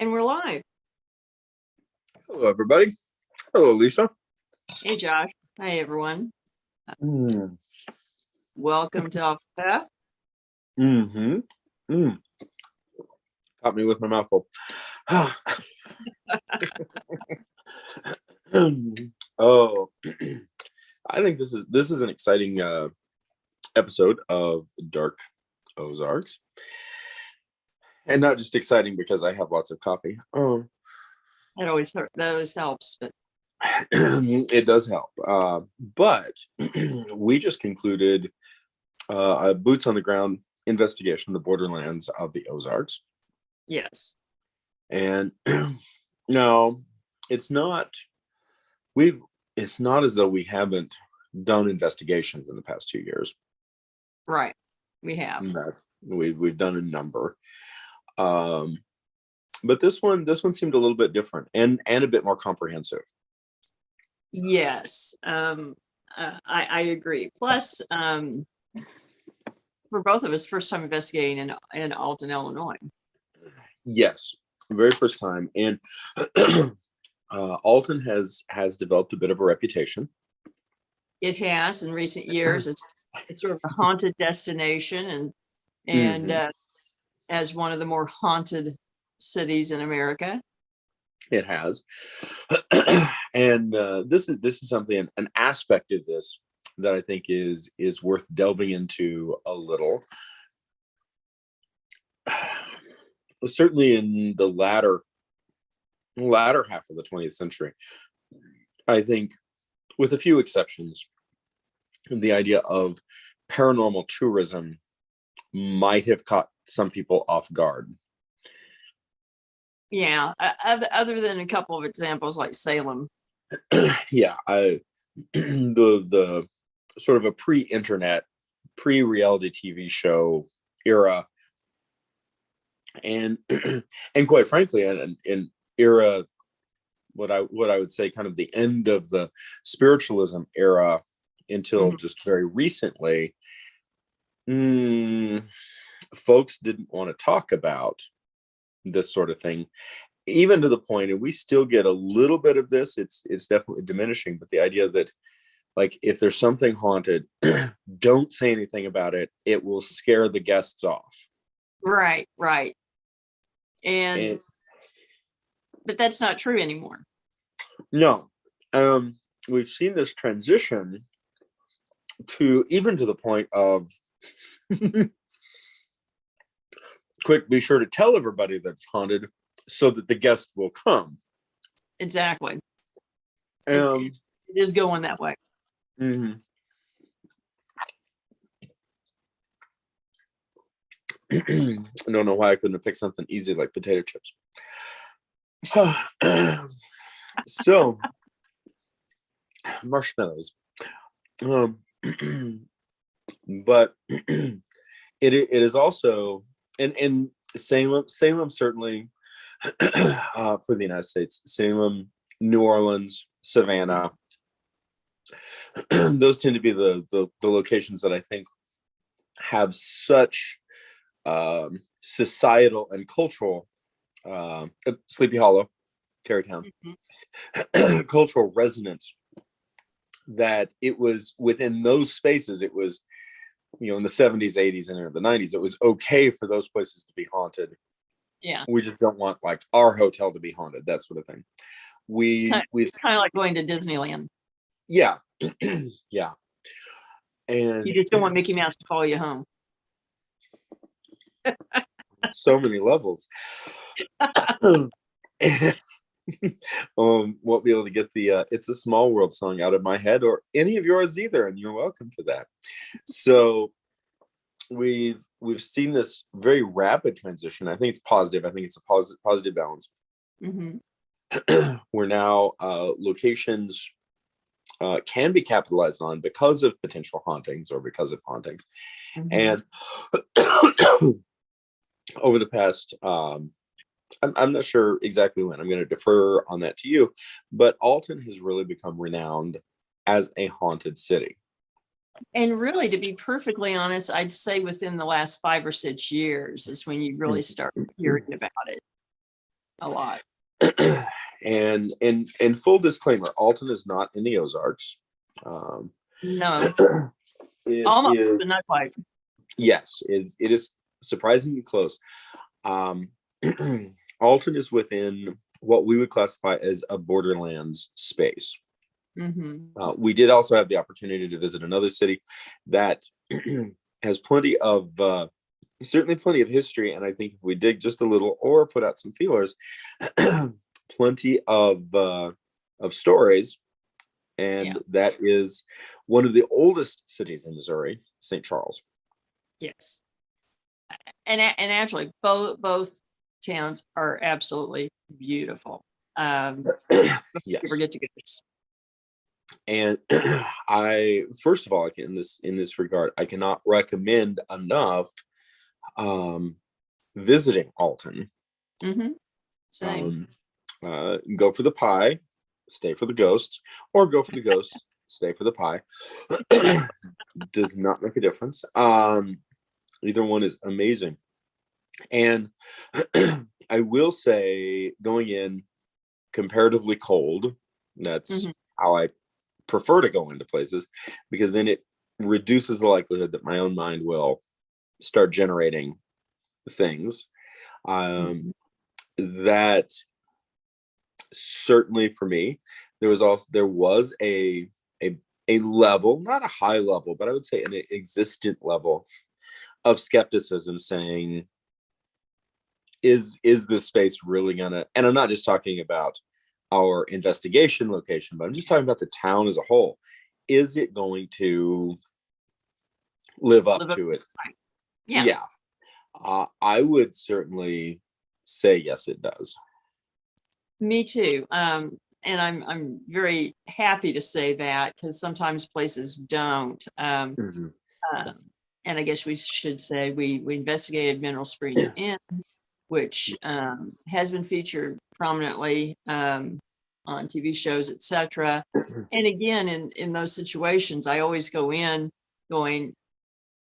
And we're live. Hello, everybody. Hello, Lisa. Hey, Josh. Hi, everyone. Mm. Welcome to Off the Path. Mm-hmm. Mm. Caught me with my mouth full. Oh, I think this is an exciting episode of Dark Ozarks, and not just exciting because I have lots of coffee. That always helps, but it does help. But we just concluded a boots on the ground investigation, the borderlands of the Ozarks. yes. And no, it's not as though we haven't done investigations in the past 2 years. Right. We have. We've done a number. But this one seemed a little bit different and a bit more comprehensive. Yes. I agree. Plus, for both of us, first time investigating in Alton, Illinois. Yes, very first time. And Alton has developed a bit of a reputation. It has in recent years. It's sort of a haunted destination and as one of the more haunted cities in America. It has. And this is something, an aspect of this that I think is worth delving into a little. Certainly in the latter half of the 20th century, I think, with a few exceptions, the idea of paranormal tourism might have caught some people off guard. Yeah, other than a couple of examples like Salem. Yeah, the sort of a pre-internet, pre-reality TV show era, and quite frankly, an era, what I would say, kind of the end of the spiritualism era until just very recently. Folks didn't want to talk about this sort of thing, even to the point, and we still get a little bit of this. It's definitely diminishing, but the idea that, like, if there's something haunted, don't say anything about it. It will scare the guests off. Right. And but that's not true anymore. No. We've seen this transition to the point of quick, be sure to tell everybody that's haunted so that the guests will come. Exactly. It is going that way. Mm-hmm. I don't know why I couldn't have picked something easy like potato chips. So, marshmallows. But it is also, and Salem certainly, for the United States, Salem, New Orleans, Savannah, those tend to be the locations that I think have such societal and cultural, Sleepy Hollow, Tarrytown, cultural resonance, that it was within those spaces. It was, in the 70s, 80s, and the 90s, it was okay for those places to be haunted. Yeah, we just don't want, like, our hotel to be haunted, that sort of thing. It's kind of like going to Disneyland. Yeah. Yeah. And you just don't want Mickey Mouse to follow you home. So many levels. Won't be able to get the It's a Small World song out of my head, or any of yours either, and you're welcome for that. So we've seen this very rapid transition. I think it's positive. I think it's a positive balance. Where now locations can be capitalized on because of potential hauntings, or because of hauntings. And over the past, I'm not sure exactly when, I'm going to defer on that to you, but Alton has really become renowned as a haunted city. And really, to be perfectly honest, I'd say within the last 5 or 6 years is when you really start hearing about it. A lot. And full disclaimer, Alton is not in the Ozarks. No, It almost, is, but not quite. yes, it is surprisingly close. Alton is within what we would classify as a borderlands space. We did also have the opportunity to visit another city that has plenty of certainly plenty of history, and I think if we dig just a little or put out some feelers, plenty of stories. And that is one of the oldest cities in Missouri, St. Charles. Yes, and actually, both towns are absolutely beautiful. Yes. Forget to get this. And I, first of all, in this regard, I cannot recommend enough visiting Alton. Same. Go for the pie, stay for the ghosts, or go for the ghosts, stay for the pie. Does not make a difference. Either one is amazing. And I will say, going in comparatively cold, that's how I prefer to go into places, because then it reduces the likelihood that my own mind will start generating things. That certainly for me, there was a level, not a high level, but I would say an existent level of skepticism, saying, is this space really gonna, and I'm not just talking about our investigation location, but I'm just talking about the town as a whole. Is it going to live up to it? Yeah. I would certainly say yes, it does. Me too. And I'm very happy to say that, because sometimes places don't. And I guess we should say we investigated Mineral Springs Inn, which has been featured prominently on TV shows, etc. And again, in those situations, I always go in going,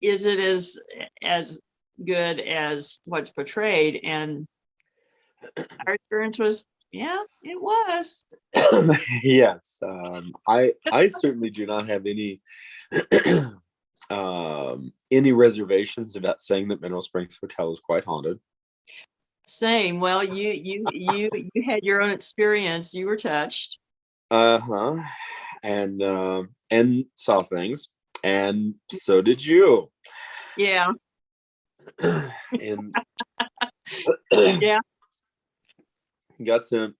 is it as good as what's portrayed? And our experience was, yeah, it was. Yes. I certainly do not have any reservations about saying that Mineral Springs Hotel is quite haunted. Same. Well, you had your own experience. You were touched. And saw things, and so did you. Yeah. And Yeah. got some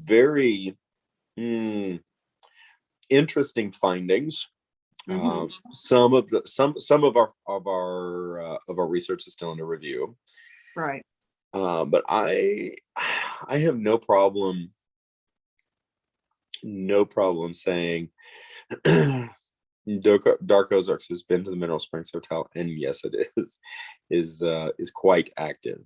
very interesting findings. Some of our research is still under review. Right. But I have no problem saying Dark Ozarks has been to the Mineral Springs Hotel, and yes, it is quite active.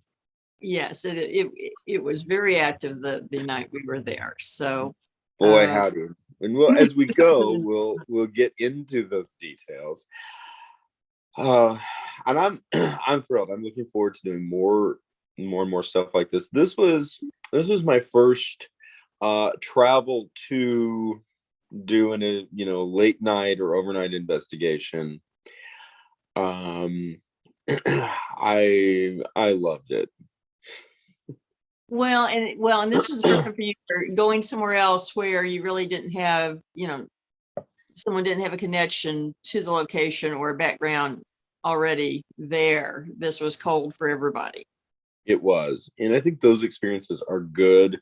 Yes, it was very active the night we were there. So, boy, howdy! And as we go, we'll get into those details. And I'm thrilled. I'm looking forward to doing more and more stuff like this. This was my first travel to doing a late night or overnight investigation. I loved it. Well, and this was different for you, going somewhere else where you really didn't have, someone didn't have a connection to the location or a background already there. This was cold for everybody. It was, and I think those experiences are good.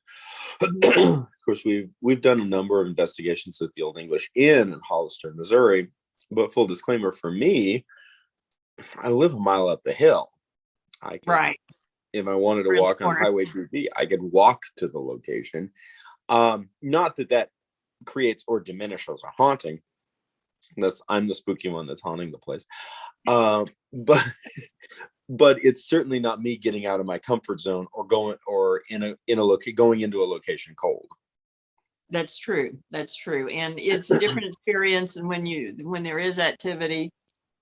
Of course, we've done a number of investigations at the Old English Inn in Hollister, Missouri. But full disclaimer, for me, I live a mile up the hill. Right. If I wanted to walk on Highway BB, I could walk to the location. Not that creates or diminishes a haunting. Unless I'm the spooky one that's haunting the place. But it's certainly not me getting out of my comfort zone or going into a location cold. That's true. And it's a different experience. And when there is activity,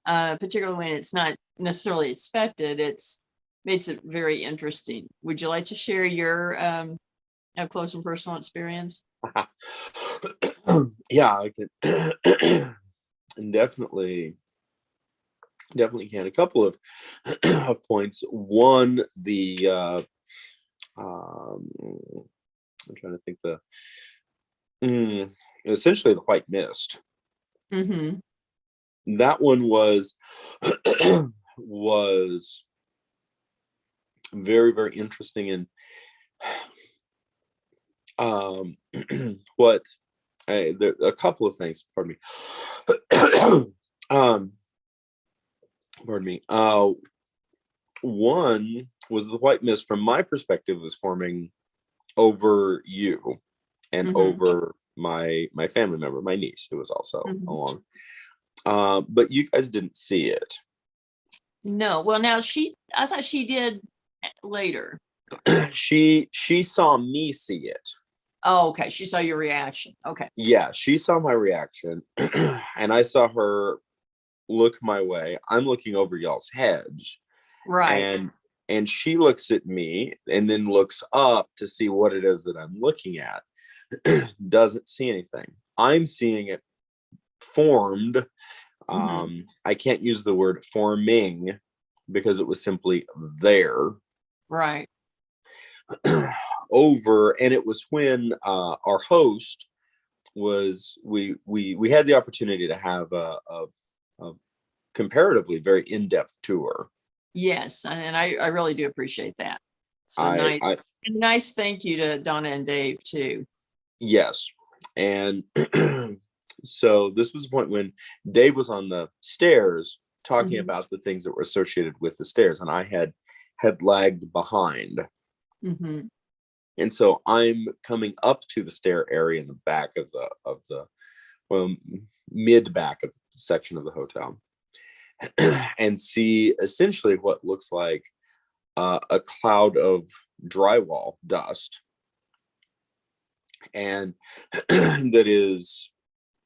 particularly when it's not necessarily expected, it's makes it very interesting. Would you like to share your close and personal experience? Yeah, I can definitely can. A couple of of points. One, the I'm trying to think essentially the white mist. Mm-hmm. That one was was very, very interesting. And what there a couple of things, pardon me. um Pardon me. One was the white mist from my perspective was forming over you and Mm-hmm. over my family member, my niece, who was also Mm-hmm. along. But you guys didn't see it. No. Well, now I thought she did later. She saw me see it. Oh, okay. She saw your reaction. Okay. Yeah, she saw my reaction, and I saw her look my way. I'm looking over y'all's heads, Right. and she looks at me and then looks up to see what it is that I'm looking at. Doesn't see anything. I'm seeing it formed. Mm-hmm. I can't use the word forming because it was simply there. Right. Over, and it was when our host was we had the opportunity to have a comparatively very in-depth tour. Yes, and I really do appreciate that. So I a nice thank you to Donna and Dave too. Yes, and so this was the point when Dave was on the stairs talking Mm-hmm. about the things that were associated with the stairs, and I had lagged behind. Mm-hmm. And so I'm coming up to the stair area in the back of the well, mid back of the section of the hotel, and see essentially what looks like a cloud of drywall dust, and that is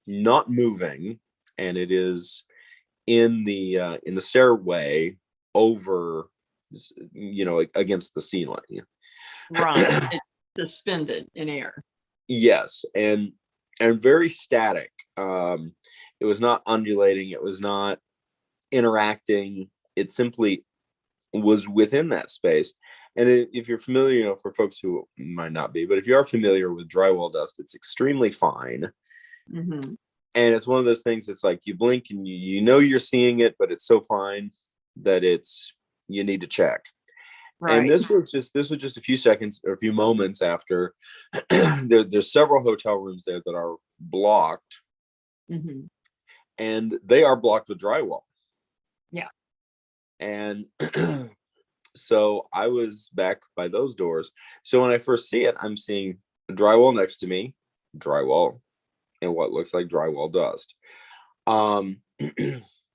not moving, and it is in the stairway over, against the ceiling. Right. It's suspended in air. Yes, and very static. It was not undulating, it was not interacting, it simply was within that space. And if you're familiar, for folks who might not be, but if you are familiar with drywall dust, it's extremely fine. Mm-hmm. And it's one of those things, it's like you blink and you know you're seeing it, but it's so fine that you need to check. And Right. this was just a few seconds or a few moments after. There's several hotel rooms there that are blocked, Mm-hmm. and they are blocked with drywall. Yeah. And so I was back by those doors. So when I first see it, I'm seeing drywall next to me, drywall, and what looks like drywall dust. Um,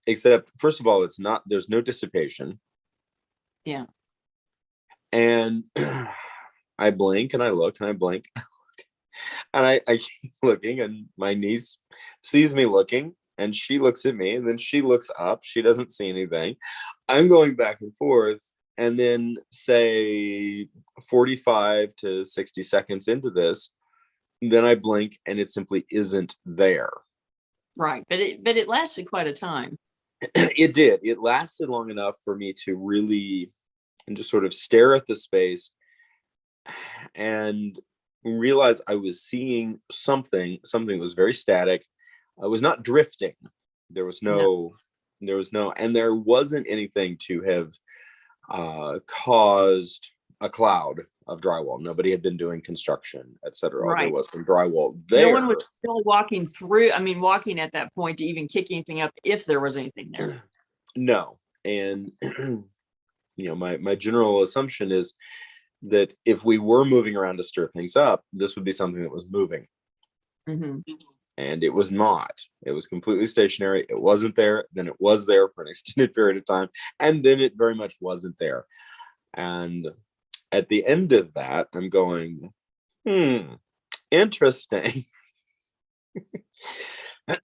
except first of all, there's no dissipation. Yeah. And I blink and I look and I blink and I keep looking, and my niece sees me looking and she looks at me, and then she looks up. She doesn't see anything. I'm going back and forth. And then, say 45 to 60 seconds into this, then I blink and it simply isn't there. Right. But it lasted quite a time. It did. It lasted long enough for me to really and just sort of stare at the space and realize I was seeing something. Something was very static. I was not drifting. There was No. no, and there wasn't anything to have caused a cloud of drywall. Nobody had been doing construction, etc. There Right. was some drywall No there. one was still walking through. I mean, walking at that point to even kick anything up if there was anything there. No, and my general assumption is that if we were moving around to stir things up, this would be something that was moving. Mm-hmm. And it was not. It was completely stationary. It wasn't there. Then it was there for an extended period of time. And then it very much wasn't there. And at the end of that, I'm going, interesting.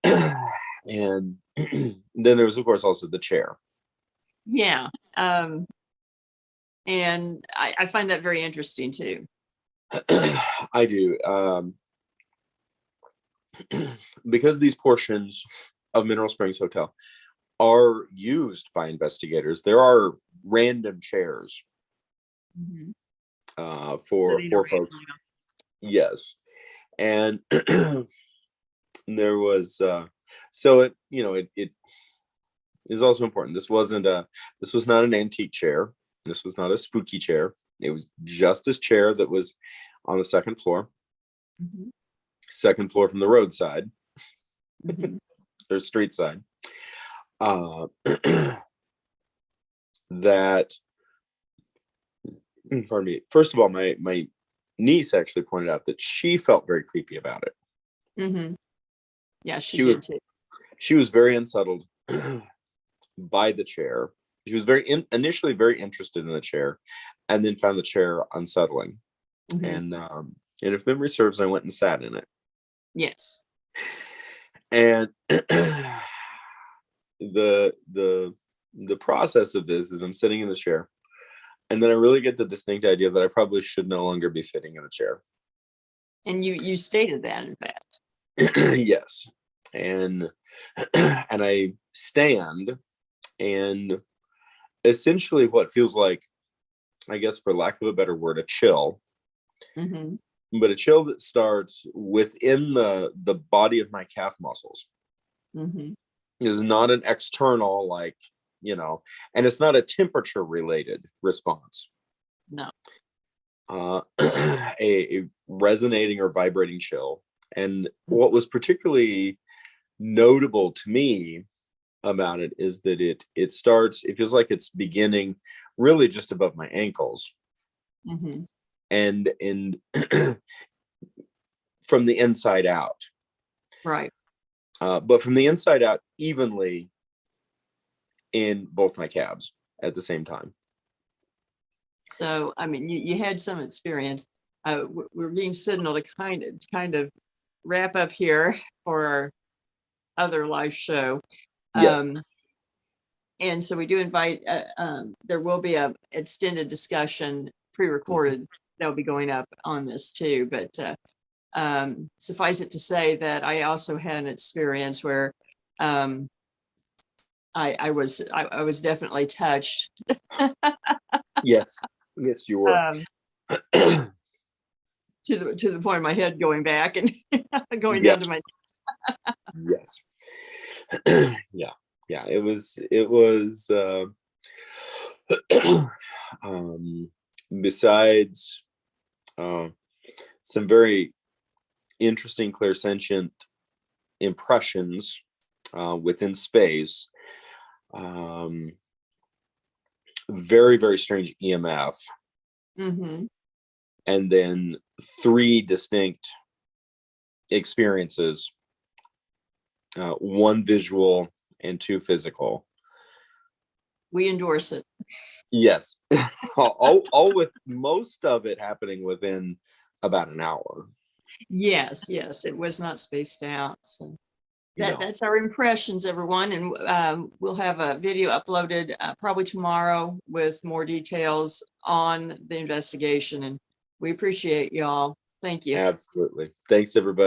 And then there was, of course, also the chair. Yeah. And I find that very interesting too. I do. Because these portions of Mineral Springs Hotel are used by investigators, there are random chairs Mhm. for Sitting around, folks. Yes, and there was so it is also important. This was not an antique chair. This was not a spooky chair. It was just a chair that was on the second floor Mhm. from the roadside Mhm. or street side. Uh, that pardon me. First of all, my niece actually pointed out that she felt very creepy about it. Mhm. Yeah, she She was did too. she was very unsettled by the chair. She was initially very interested in the chair, and then found the chair unsettling. Mhm. And if memory serves, I went and sat in it. Yes. And the the process of this is I'm sitting in the chair, and then I really get the distinct idea that I probably should no longer be sitting in the chair. And you stated that, in fact. Yes. And and I stand, and essentially what feels like, I guess for lack of a better word, a chill, Mhm. but a chill that starts within the body of my calf muscles. Mhm. Is not an external, like, and it's not a temperature related response. No. A resonating or vibrating chill. And what was particularly notable to me about it is that it feels like it's beginning really just above my ankles, Mhm. and from the inside out, Right. but from the inside out evenly in both my calves at the same time. So, I mean, you had some experience. We're being signaled to kind of wrap up here for our other live show. Yes. Um, and so we do invite, there will be a extended discussion Mhm. pre-recorded that'll be going up on this too. But suffice it to say that I also had an experience where um, I was definitely touched. Yes. Yes, you were. Um, to the point of my head going back and going Yeah. down to my. Yes. Yeah. Yeah. It was um besides uh, some very interesting clairsentient impressions within space, um very, very strange EMF, Mhm. and then three distinct experiences, one visual and two physical. We endorse it. Yes. all with most of it happening within about an hour. Yes, yes, it was not spaced out. So No. that's our impressions, everyone, and we'll have a video uploaded probably tomorrow with more details on the investigation. And we appreciate y'all. Thank you. Absolutely. Thanks, everybody.